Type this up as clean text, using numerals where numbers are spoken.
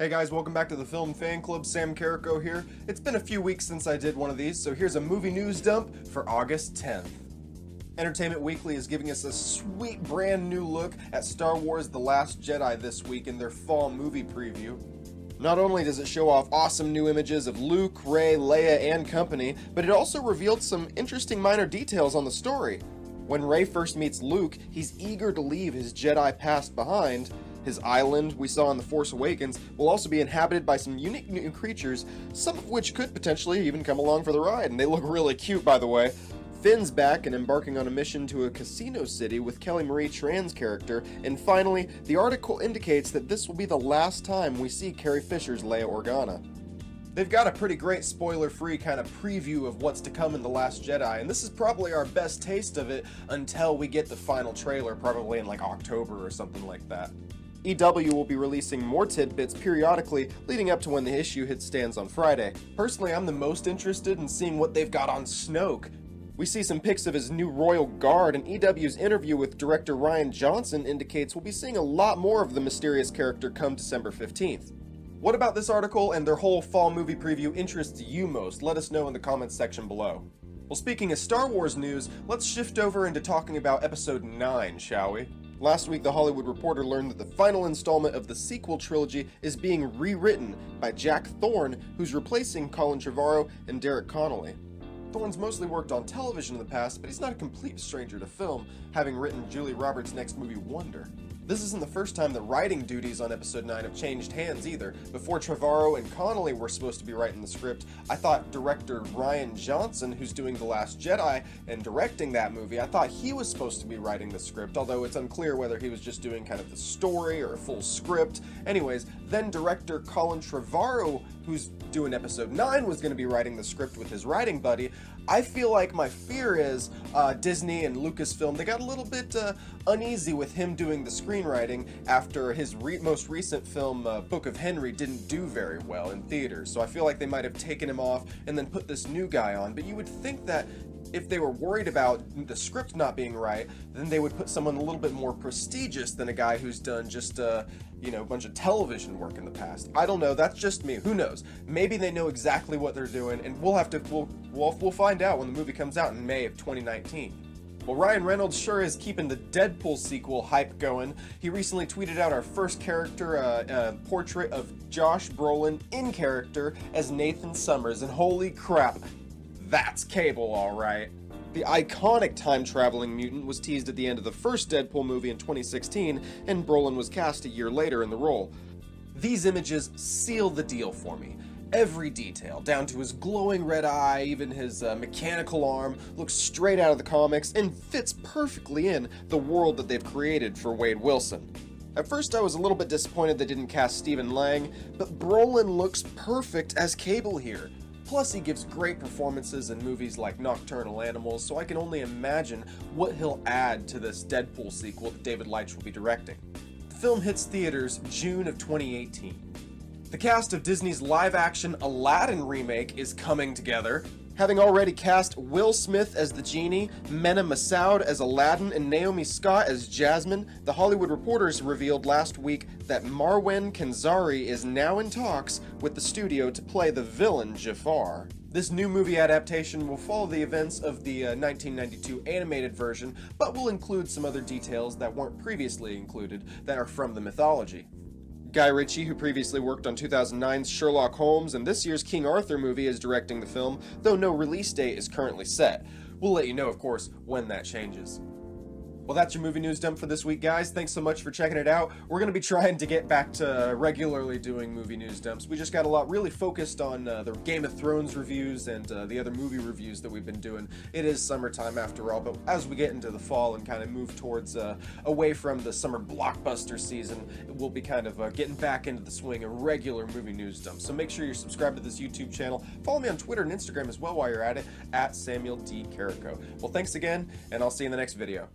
Hey guys, welcome back to the Film Fan Club. Sam Carrico here. It's been a few weeks since I did one of these, so here's a movie news dump for August 10th. Entertainment Weekly is giving us a sweet brand new look at Star Wars The Last Jedi this week in their fall movie preview. Not only does it show off awesome new images of Luke, Rey, Leia, and company, but it also revealed some interesting minor details on the story. When Rey first meets Luke, he's eager to leave his Jedi past behind. His island, we saw in The Force Awakens, will also be inhabited by some unique new creatures, some of which could potentially even come along for the ride, and they look really cute, by the way. Finn's back and embarking on a mission to a casino city with Kelly Marie Tran's character, and finally, the article indicates that this will be the last time we see Carrie Fisher's Leia Organa. They've got a pretty great spoiler-free kind of preview of what's to come in The Last Jedi, and this is probably our best taste of it until we get the final trailer, probably in like October or something like that. EW will be releasing more tidbits periodically leading up to when the issue hits stands on Friday. Personally, I'm the most interested in seeing what they've got on Snoke. We see some pics of his new Royal Guard, and EW's interview with director Rian Johnson indicates we'll be seeing a lot more of the mysterious character come December 15th. What about this article and their whole fall movie preview interests you most? Let us know in the comments section below. Well, speaking of Star Wars news, let's shift over into talking about Episode 9, shall we? Last week, The Hollywood Reporter learned that the final installment of the sequel trilogy is being rewritten by Jack Thorne, who's replacing Colin Trevorrow and Derek Connolly. Thorne's mostly worked on television in the past, but he's not a complete stranger to film, having written Julia Roberts' next movie, Wonder. This isn't the first time the writing duties on Episode 9 have changed hands either. Before Trevorrow and Connolly were supposed to be writing the script, I thought director Rian Johnson, who's doing The Last Jedi and directing that movie, I thought he was supposed to be writing the script, although it's unclear whether he was just doing kind of the story or a full script. Anyways, then director Colin Trevorrow, who's doing Episode 9, was going to be writing the script with his writing buddy. I feel like my fear is Disney and Lucasfilm, they got a little bit uneasy with him doing the screenwriting after his most recent film, Book of Henry, didn't do very well in theaters. So I feel like they might have taken him off and then put this new guy on. But you would think that if they were worried about the script not being right, then they would put someone a little bit more prestigious than a guy who's done just a bunch of television work in the past. I don't know, that's just me, who knows? Maybe they know exactly what they're doing, and we'll find out when the movie comes out in May of 2019. Well, Ryan Reynolds sure is keeping the Deadpool sequel hype going. He recently tweeted out our first character portrait of Josh Brolin in character as Nathan Summers, and holy crap, that's Cable, alright. The iconic time-traveling mutant was teased at the end of the first Deadpool movie in 2016, and Brolin was cast a year later in the role. These images seal the deal for me. Every detail, down to his glowing red eye, even his mechanical arm, looks straight out of the comics and fits perfectly in the world that they've created for Wade Wilson. At first I was a little bit disappointed they didn't cast Stephen Lang, but Brolin looks perfect as Cable here. Plus, he gives great performances in movies like Nocturnal Animals, so I can only imagine what he'll add to this Deadpool sequel that David Leitch will be directing. The film hits theaters June of 2018. The cast of Disney's live-action Aladdin remake is coming together. Having already cast Will Smith as the genie, Mena Massoud as Aladdin, and Naomi Scott as Jasmine, The Hollywood Reporters revealed last week that Marwan Kenzari is now in talks with the studio to play the villain Jafar. This new movie adaptation will follow the events of the 1992 animated version, but will include some other details that weren't previously included that are from the mythology. Guy Ritchie, who previously worked on 2009's Sherlock Holmes and this year's King Arthur movie, is directing the film, though no release date is currently set. We'll let you know, of course, when that changes. Well, that's your movie news dump for this week, guys. Thanks so much for checking it out. We're going to be trying to get back to regularly doing movie news dumps. We just got a lot really focused on the Game of Thrones reviews and the other movie reviews that we've been doing. It is summertime after all, but as we get into the fall and kind of move towards away from the summer blockbuster season, we'll be kind of getting back into the swing of regular movie news dumps. So make sure you're subscribed to this YouTube channel. Follow me on Twitter and Instagram as well while you're at it, at Samuel D. Carrico. Well, thanks again, and I'll see you in the next video.